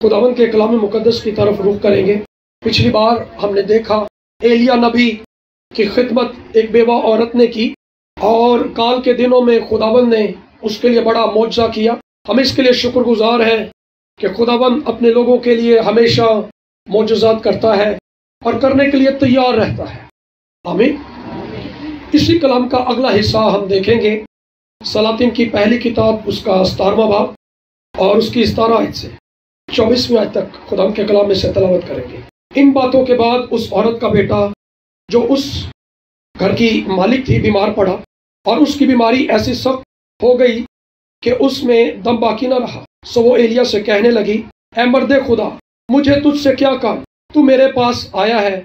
خداوند کے کلام مقدس کی طرف رخ کریں گے۔ پچھلی بار ہم نے دیکھا ایلیا نبی کی خدمت ایک بیوہ عورت نے کی، اور کال کے دنوں میں خداوند نے اس کے لیے بڑا معجزہ کیا۔ ہم اس کے لیے شکر گزار ہیں کہ خداوند اپنے لوگوں کے لیے ہمیشہ معجزات کرتا ہے اور کرنے کے لیے تیار رہتا ہے۔ آمین۔ اسی کلام کا اگلا حصہ ہم دیکھیں گے، سلاطین کی پہلی کتاب، اس کا 17واں باب اور اس کی 17 آیت سے 24ویں آیت تک خداوند کے کلام میں سے تلاوت کریں گے۔ ان باتوں کے بعد اس عورت کا بیٹا جو اس گھر کی مالک تھی بیمار پڑا، اور اس کی بیماری ایسی سخت ہو گئی کہ اس میں دم باقی نہ رہا۔ سو وہ ایلیا سے کہنے لگی، اے مرد خدا، مجھے تجھ سے کیا کام؟ تو میرے پاس آیا ہے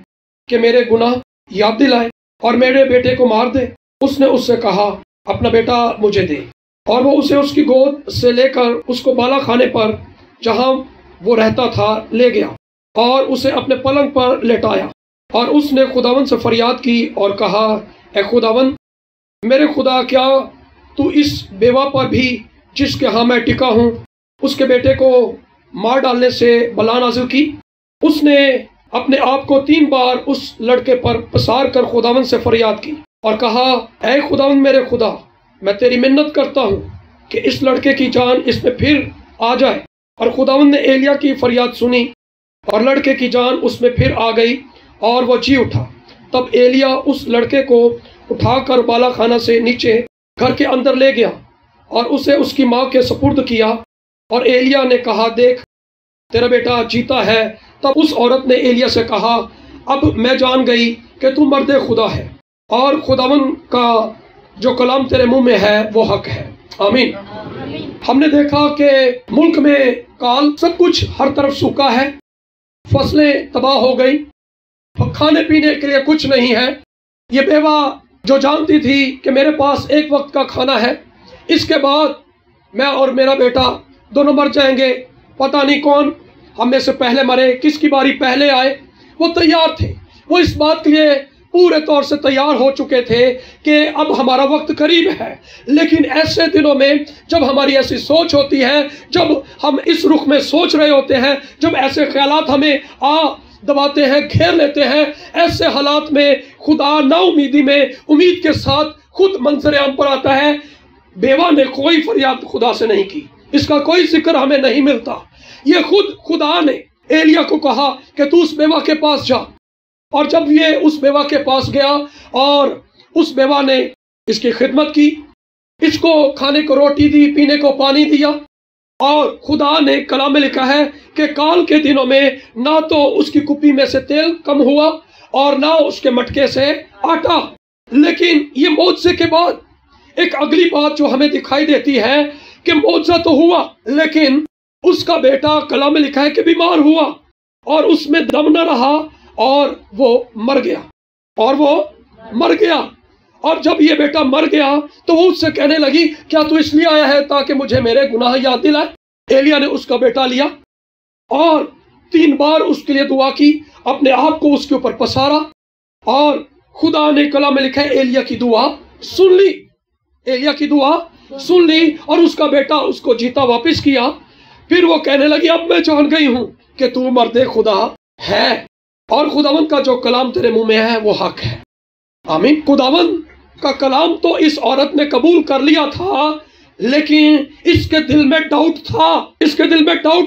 کہ میرے گناہ یاد دلائے اور میرے بیٹے کو مار دے۔ اس نے اس سے کہا، اپنا بیٹا مجھے دے۔ اور وہ اسے اس کی گود سے لے کر اس کو بالا خانے پر جہاں وہ رہتا تھا لے گیا، اور اسے اپنے پلنگ پر لٹایا، اور اس نے خداوند سے فریاد کی اور کہا، اے خداوند میرے خدا، کیا تو اس بیوہ پر بھی جس کے ہاں میں ٹکا ہوں اس کے بیٹے کو مار ڈالنے سے بلا نازل کی؟ اس نے اپنے آپ کو 3 بار اس لڑکے پر پسار کر خداوند سے فریاد کی اور کہا، اے خداوند میرے خدا، میں تیری منت کرتا ہوں کہ اس لڑکے کی جان اس میں پھر آ جائے۔ اور خداوند نے ایلیا کی فریاد سنی اور لڑکے کی جان اس میں پھر آ گئی اور وہ جی اٹھا۔ تب ایلیا اس لڑکے کو اٹھا کر بالا خانہ سے نیچے گھر کے اندر لے گیا اور اسے اس کی ماں کے سپرد کیا، اور ایلیا نے کہا، دیکھ تیرا بیٹا جیتا ہے۔ تب اس عورت نے ایلیا سے کہا، اب میں جان گئی کہ تو مرد خدا ہے، اور خداوند کا جو کلام تیرے منہ میں ہے وہ حق ہے۔ آمین۔ ہم نے دیکھا کہ ملک میں کال سب کچھ ہر طرف سوکھا ہے، فصلیں تباہ ہو گئی، کھانے پینے کے لیے کچھ نہیں ہے۔ یہ بیوہ جو جانتی تھی کہ میرے پاس ایک وقت کا کھانا ہے، اس کے بعد میں اور میرا بیٹا دونوں مر جائیں گے، پتہ نہیں کون ہم میں سے پہلے مرے، کس کی باری پہلے آئے۔ وہ تیار تھے، وہ اس بات کے لیے پورے طور سے تیار ہو چکے تھے کہ اب ہمارا وقت قریب ہے۔ لیکن ایسے دنوں میں جب ہماری ایسی سوچ ہوتی ہے، جب ہم اس رخ میں سوچ رہے ہوتے ہیں، جب ایسے خیالات ہمیں دباتے ہیں، گھیر لیتے ہیں، ایسے حالات میں خدا نا امیدی میں امید کے ساتھ خود منظر عام پر آتا ہے۔ بیوہ نے کوئی فریاد خدا سے نہیں کی، اس کا کوئی ذکر ہمیں نہیں ملتا۔ یہ خود خدا نے ایلیا کو کہا کہ تو اس بیوہ کے پاس جا، اور جب یہ اس بیوہ کے پاس گیا اور اس بیوہ نے اس کی خدمت کی، اس کو کھانے کو روٹی دی، پینے کو پانی دیا، اور خدا نے کلام میں لکھا ہے کہ کال کے دنوں میں نہ تو اس کی کپی میں سے تیل کم ہوا اور نہ اس کے مٹکے سے آٹا۔ لیکن یہ معجزے کے بعد ایک اگلی بات جو ہمیں دکھائی دیتی ہے کہ معجزہ تو ہوا، لیکن اس کا بیٹا کلام میں لکھا ہے کہ بیمار ہوا اور اس میں دم نہ رہا اور وہ مر گیا۔ اور جب یہ بیٹا مر گیا تو وہ اس سے کہنے لگی، کیا تو اس لیے آیا ہے تاکہ مجھے میرے گناہ یاد دلائے؟ ایلیا نے اس کا بیٹا لیا اور 3 بار اس کے لیے دعا کی، اپنے آپ کو اس کے اوپر پسارا، اور خدا نے کلام میں لکھا ہے ایلیا کی دعا سن لی۔ ایلیا کی دعا سن لی اور اس کا بیٹا اس کو جیتا واپس کیا۔ پھر وہ کہنے لگی، اب میں جان گئی ہوں کہ تو مرد خدا ہے، اور خداوند کا جو کلام تیرے منہ میں ہے وہ حق ہے۔ آمین۔ خداوند کا کلام تو اس عورت نے قبول کر لیا تھا، لیکن اس کے دل میں ڈاؤٹ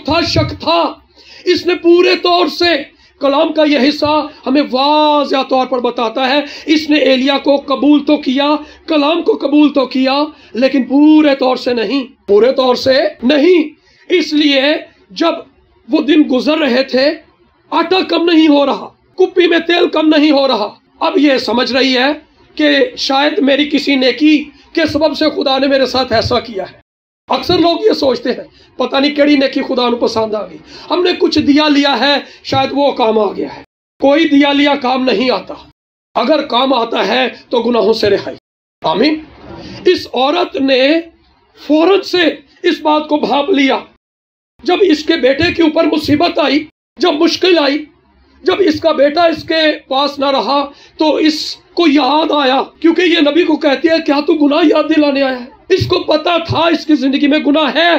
تھا، شک تھا۔ اس نے پورے طور سے کلام کا یہ حصہ ہمیں واضح طور پر بتاتا ہے، اس نے ایلیا کو قبول تو کیا، کلام کو قبول تو کیا، لیکن پورے طور سے نہیں۔ اس لیے جب وہ دن گزر رہے تھے، آٹا کم نہیں ہو رہا، کپی میں تیل کم نہیں ہو رہا۔ اب یہ سمجھ رہی ہے کہ شاید میری کسی نیکی کے سبب سے خدا نے میرے ساتھ ایسا کیا ہے۔ اکثر لوگ یہ سوچتے ہیں، پتہ نہیں کیڑی نیکی خدا نو پسند آ گئی، ہم نے کچھ دیا لیا ہے، شاید وہ کام آ گیا ہے۔ کوئی دیا لیا کام نہیں آتا، اگر کام آتا ہے تو گناہوں سے رہائی۔ آمین۔ اس عورت نے فوراً سے اس بات کو بھانپ لیا۔ جب اس کے بیٹے کے اوپر مصیبت آئی، جب مشکل آئی، جب اس کا بیٹا اس کے پاس نہ رہا تو اس کو یاد آیا، کیونکہ یہ نبی کو کہتی ہے کیا تو گناہ یاد دلانے آیا ہے؟ اس کو پتا تھا اس کی زندگی میں گناہ ہے،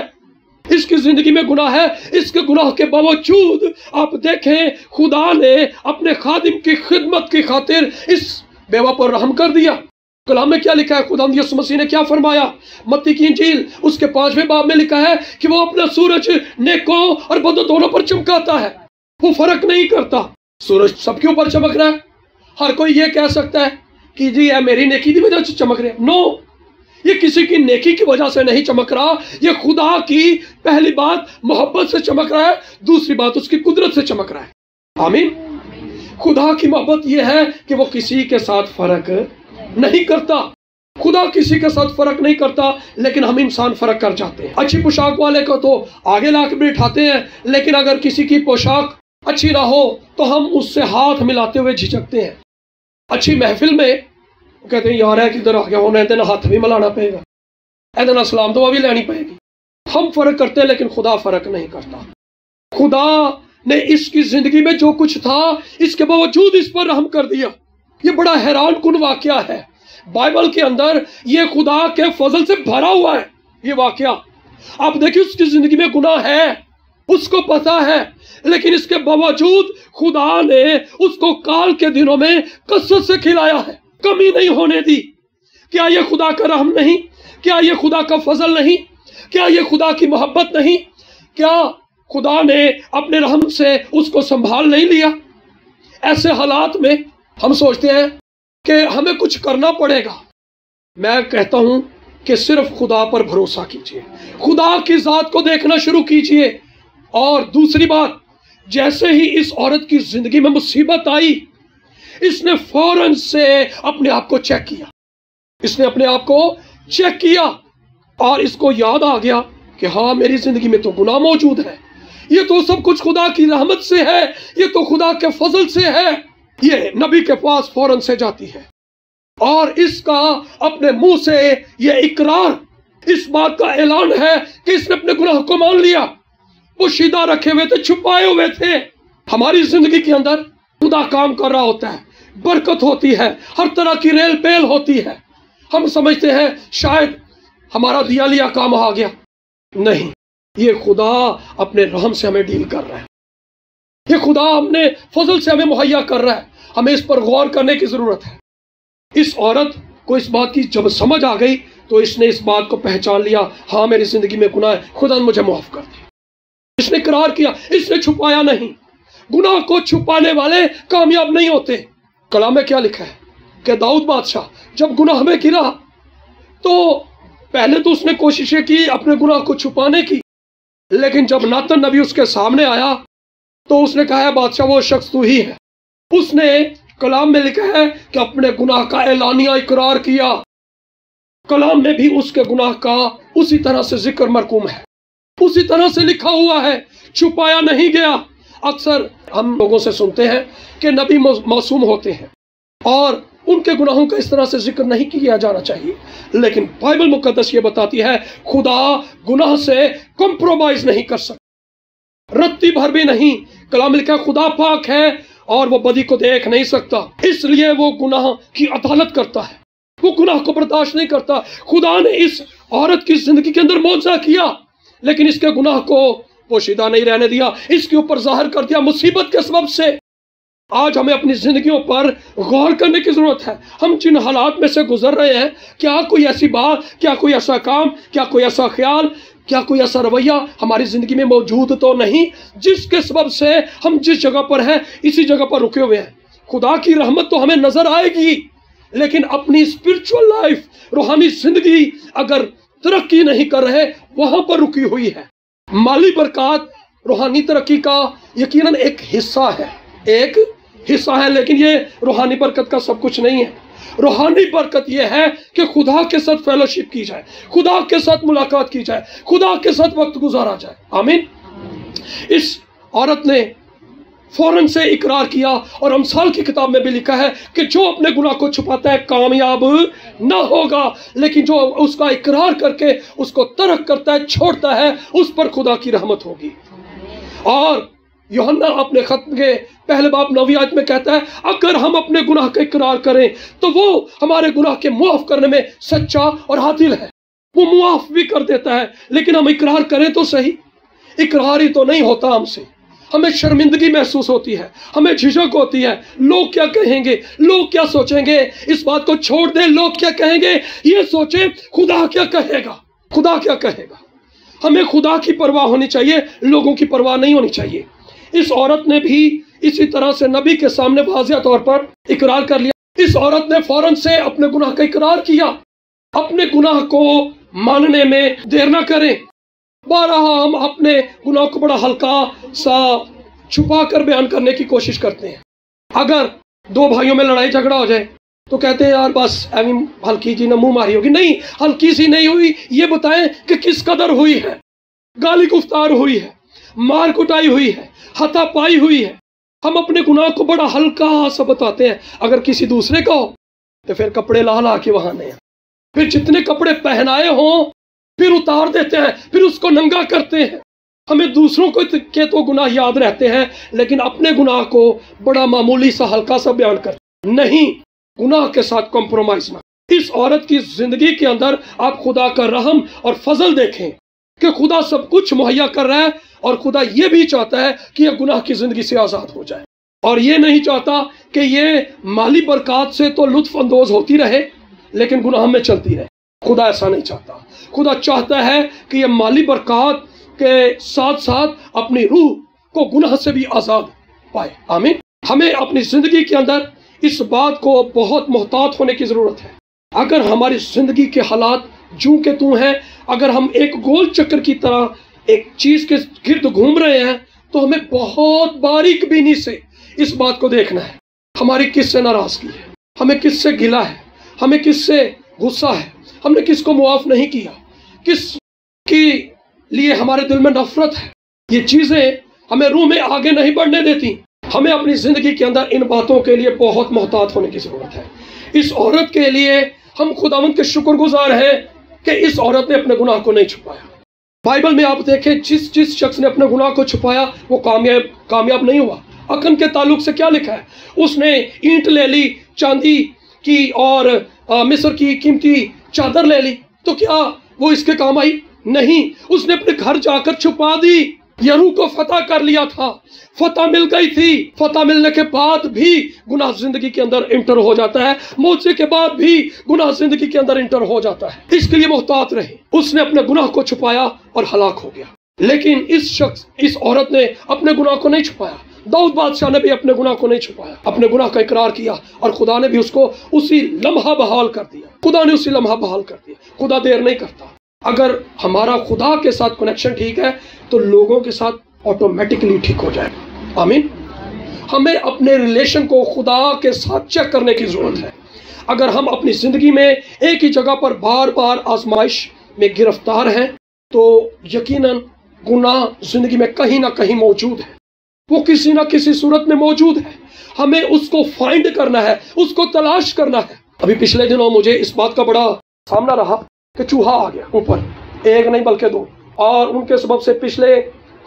اس کی زندگی میں گناہ ہے، اس کے گناہ کے باوجود آپ دیکھیں خدا نے اپنے خادم کی خدمت کی خاطر اس بیوہ پر رحم کر دیا۔ کلام میں کیا لکھا ہے؟ خداوند یسوع مسیح نے کیا فرمایا؟ متی کی انجیل اس کے 5ویں باب میں لکھا ہے کہ وہ اپنا سورج نیکوں اور بدوں دونوں پر چمکاتا ہے، وہ فرق نہیں کرتا۔ سورج سب کے اوپر چمک رہا ہے، ہر کوئی یہ کہہ سکتا ہے کہ جی یہ میری نیکی کی وجہ سے چمک رہے ہیں۔ نو، یہ کسی کی نیکی کی وجہ سے نہیں چمک رہا، یہ خدا کی پہلی بات محبت سے چمک رہا ہے، دوسری بات اس کی قدرت سے چمک رہا ہے۔ آمین۔ خدا کی محبت یہ ہے کہ وہ کسی کے ساتھ فرق نہیں کرتا، خدا کسی کے ساتھ فرق نہیں کرتا، لیکن ہم انسان فرق کر جاتے ہیں۔ اچھی پوشاک والے کو تو آگے لا کے بٹھاتے ہیں، لیکن اگر کسی کی پوشاک اچھی نہ ہو تو ہم اس سے ہاتھ ملاتے ہوئے جھجکتے ہیں۔ اچھی محفل میں کہتے ہیں یار ہے کدھر آ گیا ہونا، ادھر ہاتھ بھی ملانا پڑے گا، ادھر سلام دعا بھی لینی پڑے گی۔ ہم فرق کرتے ہیں لیکن خدا فرق نہیں کرتا۔ خدا نے اس کی زندگی میں جو کچھ تھا اس کے باوجود اس پر رحم کر دیا۔ یہ بڑا حیران کن واقعہ ہے، بائبل کے اندر یہ خدا کے فضل سے بھرا ہوا ہے یہ واقعہ۔ آپ دیکھیں اس کی زندگی میں گناہ ہے، اس کو پتا ہے، لیکن اس کے باوجود خدا نے اس کو کال کے دنوں میں کثرت سے کھلایا ہے، کمی نہیں ہونے دی۔ کیا یہ خدا کا رحم نہیں؟ کیا یہ خدا کا فضل نہیں؟ کیا یہ خدا کی محبت نہیں؟ کیا خدا نے اپنے رحم سے اس کو سنبھال نہیں لیا؟ ایسے حالات میں ہم سوچتے ہیں کہ ہمیں کچھ کرنا پڑے گا۔ میں کہتا ہوں کہ صرف خدا پر بھروسہ کیجئے، خدا کی ذات کو دیکھنا شروع کیجئے۔ اور دوسری بات، جیسے ہی اس عورت کی زندگی میں مصیبت آئی، اس نے فوراً سے اپنے آپ کو چیک کیا، اس نے اپنے آپ کو چیک کیا اور اس کو یاد آ گیا کہ ہاں میری زندگی میں تو گناہ موجود ہے، یہ تو سب کچھ خدا کی رحمت سے ہے، یہ تو خدا کے فضل سے ہے۔ یہ نبی کے پاس فوراً سے جاتی ہے اور اس کا اپنے منہ سے یہ اقرار، اس بات کا اعلان ہے کہ اس نے اپنے گناہ کو مان لیا۔ پوشیدہ رکھے ہوئے تھے، چھپائے ہوئے تھے۔ ہماری زندگی کے اندر خدا کام کر رہا ہوتا ہے، برکت ہوتی ہے، ہر طرح کی ریل پیل ہوتی ہے۔ ہم سمجھتے ہیں شاید ہمارا دیا لیا کام آ گیا، نہیں، یہ خدا اپنے رحم سے ہمیں ڈیل کر رہا ہے، یہ خدا اپنے فضل سے ہمیں مہیا کر رہا ہے۔ ہمیں اس پر غور کرنے کی ضرورت ہے۔ اس عورت کو اس بات کی جب سمجھ آ گئی تو اس نے اس بات کو پہچان لیا، ہاں میری زندگی میں گناہ ہے، خدا مجھے معاف کر دے۔ اس نے اقرار کیا، اس نے چھپایا نہیں۔ گناہ کو چھپانے والے کامیاب نہیں ہوتے۔ کلام میں کیا لکھا ہے کہ داؤد بادشاہ جب گناہ میں گرا تو پہلے تو اس نے کوششیں کی اپنے گناہ کو چھپانے کی، لیکن جب ناتن نبی اس کے سامنے آیا تو اس نے کہا ہے بادشاہ وہ شخص تو ہی ہے۔ اس نے کلام میں لکھا ہے کہ اپنے گناہ کا اعلانیہ اقرار کیا۔ کلام میں بھی اس کے گناہ کا اسی طرح سے ذکر مرقوم ہے، اسی طرح سے لکھا ہوا ہے، چھپایا نہیں گیا۔ اکثر ہم لوگوں سے سنتے ہیں کہ نبی معصوم ہوتے ہیں اور ان کے گناہوں کا اس طرح سے ذکر نہیں کیا جانا چاہیے، لیکن بائبل مقدس یہ بتاتی ہے خدا گناہ سے کمپرومائز نہیں کر سکتا، رتی بھر بھی نہیں۔ کلام لکھا ہے خدا پاک ہے اور وہ بدی کو دیکھ نہیں سکتا، اس لیے وہ گناہ کی عدالت کرتا ہے، وہ گناہ کو برداشت نہیں کرتا۔ خدا نے اس عورت کی زندگی کے اندر معجزہ کیا، لیکن اس کے گناہ کو پوشیدہ نہیں رہنے دیا، اس کے اوپر ظاہر کر دیا مصیبت کے سبب سے۔ آج ہمیں اپنی زندگیوں پر غور کرنے کی ضرورت ہے۔ ہم جن حالات میں سے گزر رہے ہیں، کیا کوئی ایسی بات، کیا کوئی ایسا کام، کیا کوئی ایسا خیال، کیا کوئی ایسا رویہ ہماری زندگی میں موجود تو نہیں جس کے سبب سے ہم جس جگہ پر ہیں اسی جگہ پر رکے ہوئے ہیں؟ خدا کی رحمت تو ہمیں نظر آئے گی، لیکن اپنی اسپرچول لائف، روحانی زندگی اگر ترقی نہیں کر رہے، وہاں پر رکی ہوئی ہے۔ مالی برکات روحانی ترقی کا یقیناً ایک حصہ ہے، ایک حصہ ہے، لیکن یہ روحانی برکت کا سب کچھ نہیں ہے۔ روحانی برکت یہ ہے کہ خدا کے ساتھ فیلوشپ کی جائے، خدا کے ساتھ ملاقات کی جائے، خدا کے ساتھ وقت گزارا جائے۔ آمین۔ اس عورت نے فوراً سے اقرار کیا، اور امثال کی کتاب میں بھی لکھا ہے کہ جو اپنے گناہ کو چھپاتا ہے کامیاب نہ ہوگا، لیکن جو اس کا اقرار کر کے اس کو ترک کرتا ہے، چھوڑتا ہے، اس پر خدا کی رحمت ہوگی۔ اور یوحنا اپنے خط کے پہلے باب 9 آیت میں کہتا ہے اگر ہم اپنے گناہ کا اقرار کریں تو وہ ہمارے گناہ کے معاف کرنے میں سچا اور عادل ہے۔ وہ معاف بھی کر دیتا ہے، لیکن ہم اقرار کریں تو صحیح، اقرار ہی تو نہیں ہوتا ہم سے، ہمیں شرمندگی محسوس ہوتی ہے، ہمیں جھجک ہوتی ہے، لوگ کیا کہیں گے، لوگ کیا سوچیں گے۔ اس بات کو چھوڑ دیں لوگ کیا کہیں گے، یہ سوچیں خدا کیا کہے گا، خدا کیا کہے گا۔ ہمیں خدا کی پرواہ ہونی چاہیے، لوگوں کی پرواہ نہیں ہونی چاہیے۔ اس عورت نے بھی اسی طرح سے نبی کے سامنے واضح طور پر اقرار کر لیا۔ اس عورت نے فوراً سے اپنے گناہ کا اقرار کیا۔ اپنے گناہ کو ماننے میں دیر نہ کریں۔ بارہا ہم اپنے گناہ کو بڑا ہلکا سا چھپا کر بیان کرنے کی کوشش کرتے ہیں۔ اگر دو بھائیوں میں لڑائی جھگڑا ہو جائے تو کہتے ہیں یار بس ہلکی جی نے منہ ماری ہوگی، نہیں، ہلکی سی نہیں ہوئی، یہ بتائیں کہ کس قدر ہوئی ہے، گالی گفتار ہوئی ہے، مار کٹائی ہوئی ہے، ہاتھا پائی ہوئی ہے۔ ہم اپنے گناہ کو بڑا ہلکا سا بتاتے ہیں۔ اگر کسی دوسرے کا ہو تو پھر کپڑے لا لا کے بہانے ہیں، پھر جتنے کپڑے پہنائے ہوں پھر اتار دیتے ہیں، پھر اس کو ننگا کرتے ہیں۔ ہمیں دوسروں کو کے تو گناہ یاد رہتے ہیں، لیکن اپنے گناہ کو بڑا معمولی سا ہلکا سا بیان کرتے ہیں۔ نہیں، گناہ کے ساتھ کمپرومائز نہ۔ اس عورت کی زندگی کے اندر آپ خدا کا رحم اور فضل دیکھیں کہ خدا سب کچھ مہیا کر رہا ہے، اور خدا یہ بھی چاہتا ہے کہ یہ گناہ کی زندگی سے آزاد ہو جائے، اور یہ نہیں چاہتا کہ یہ مالی برکات سے تو لطف اندوز ہوتی رہے لیکن گناہ میں چلتی رہے۔ خدا ایسا نہیں چاہتا۔ خدا چاہتا ہے کہ یہ مالی برکات کے ساتھ ساتھ اپنی روح کو گناہ سے بھی آزاد پائے۔ آمین۔ ہمیں اپنی زندگی کے اندر اس بات کو بہت محتاط ہونے کی ضرورت ہے۔ اگر ہماری زندگی کے حالات جوں کے توں ہیں، اگر ہم ایک گول چکر کی طرح ایک چیز کے گرد گھوم رہے ہیں، تو ہمیں بہت باریک بینی سے اس بات کو دیکھنا ہے۔ ہماری کس سے ناراضگی ہے، ہمیں کس سے گلہ ہے، ہمیں کس سے غصہ ہے، ہم نے کس کو معاف نہیں کیا، کس کی لیے ہمارے دل میں نفرت ہے۔ یہ چیزیں ہمیں روح میں آگے نہیں بڑھنے دیتی۔ ہمیں اپنی زندگی کے اندر ان باتوں کے لیے بہت محتاط ہونے کی ضرورت ہے۔ اس عورت کے لیے ہم خداوند کے شکر گزار ہیں کہ اس عورت نے اپنے گناہ کو نہیں چھپایا۔ بائبل میں آپ دیکھیں جس شخص نے اپنے گناہ کو چھپایا وہ کامیاب نہیں ہوا۔ اکن کے تعلق سے کیا لکھا ہے؟ اس نے اینٹ لے لی، چاندی کی اور مصر کی قیمتی چادر لے لی، تو کیا وہ اس کے کام آئی؟ نہیں، اس نے اپنے گھر جا کر چھپا دی۔ یرو کو فتح کر لیا تھا، فتح مل گئی تھی۔ فتح ملنے کے بعد بھی گناہ زندگی کے اندر انٹر ہو جاتا ہے، موت کے بعد بھی گناہ زندگی کے اندر انٹر ہو جاتا ہے۔ اس کے لیے محتاط رہے۔ اس نے اپنے گناہ کو چھپایا اور ہلاک ہو گیا۔ لیکن اس عورت نے اپنے گناہ کو نہیں چھپایا۔ داؤد بادشاہ نے بھی اپنے گناہ کو نہیں چھپایا، اپنے گناہ کا اقرار کیا، اور خدا نے بھی اس کو اسی لمحہ بحال کر دیا۔ خدا نے اسی لمحہ بحال کر دیا۔ خدا دیر نہیں کرتا۔ اگر ہمارا خدا کے ساتھ کنیکشن ٹھیک ہے تو لوگوں کے ساتھ آٹومیٹکلی ٹھیک ہو جائے گا۔ آمین۔ ہمیں اپنے ریلیشن کو خدا کے ساتھ چیک کرنے کی ضرورت ہے۔ اگر ہم اپنی زندگی میں ایک ہی جگہ پر بار بار آزمائش میں گرفتار ہیں تو یقیناً گناہ زندگی میں کہیں نہ کہیں موجود ہے، وہ کسی نہ کسی صورت میں موجود ہے۔ ہمیں اس کو فائنڈ کرنا ہے، اس کو تلاش کرنا ہے۔ ابھی پچھلے دنوں مجھے اس بات کا بڑا سامنا رہا کہ چوہا آ گیا اوپر، ایک نہیں بلکہ دو، اور ان کے سبب سے پچھلے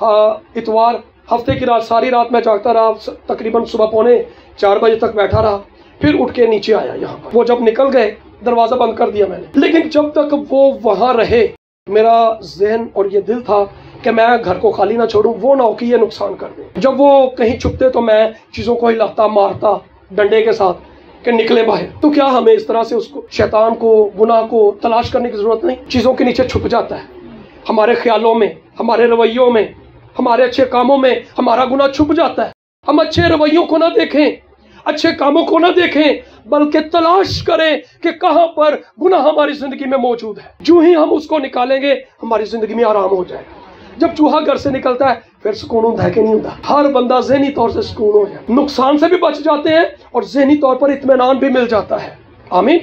اتوار ہفتے کی رات ساری رات میں جاگتا رہا، تقریباً صبح 3:45 بجے تک بیٹھا رہا، پھر اٹھ کے نیچے آیا یہاں پر۔ وہ جب نکل گئے دروازہ بند کر دیا میں نے، لیکن جب تک وہ وہاں رہے میرا ذہن اور یہ دل تھا کہ میں گھر کو خالی نہ چھوڑوں، وہ نہ ہو کہ یہ نقصان کر دیں۔ جب وہ کہیں چھپتے تو میں چیزوں کو ہلاتا مارتا ڈنڈے کے ساتھ کہ نکلے باہر۔ تو کیا ہمیں اس طرح سے اس کو، شیطان کو، گناہ کو تلاش کرنے کی ضرورت نہیں؟ چیزوں کے نیچے چھپ جاتا ہے، ہمارے خیالوں میں، ہمارے رویوں میں، ہمارے اچھے کاموں میں ہمارا گناہ چھپ جاتا ہے۔ ہم اچھے رویوں کو نہ دیکھیں، اچھے کاموں کو نہ دیکھیں، بلکہ تلاش کریں کہ کہاں پر گناہ ہماری زندگی میں موجود ہے۔ جو ہی ہم اس کو نکالیں گے ہماری زندگی میں آرام ہو جائے گا۔ جب چوہا گھر سے نکلتا ہے پھر سکون ہوتا ہے کہ نہیں ہوتا؟ ہر بندہ ذہنی طور سے سکون ہو جائے، نقصان سے بھی بچ جاتے ہیں اور ذہنی طور پر اطمینان بھی مل جاتا ہے۔ آمین۔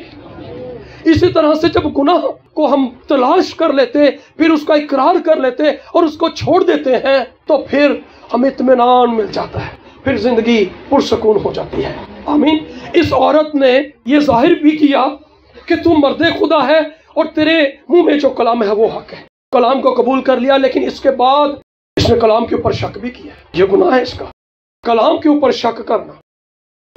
اسی طرح سے جب گناہ کو ہم تلاش کر لیتے، پھر اس کا اقرار کر لیتے اور اس کو چھوڑ دیتے ہیں تو پھر ہمیں اطمینان مل جاتا ہے، پھر زندگی پرسکون ہو جاتی ہے۔ آمین۔ اس عورت نے یہ ظاہر بھی کیا کہ تو مرد خدا ہے اور تیرے منہ میں جو کلام ہے وہ حق ہے۔ کلام کو قبول کر لیا، لیکن اس کے بعد اس نے کلام کے اوپر شک بھی کیا۔ یہ گناہ ہے اس کا، کلام کے اوپر شک کرنا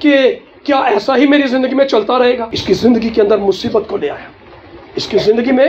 کہ کیا ایسا ہی میری زندگی میں چلتا رہے گا۔ اس کی زندگی کے اندر مصیبت کو لے آیا، اس کی زندگی میں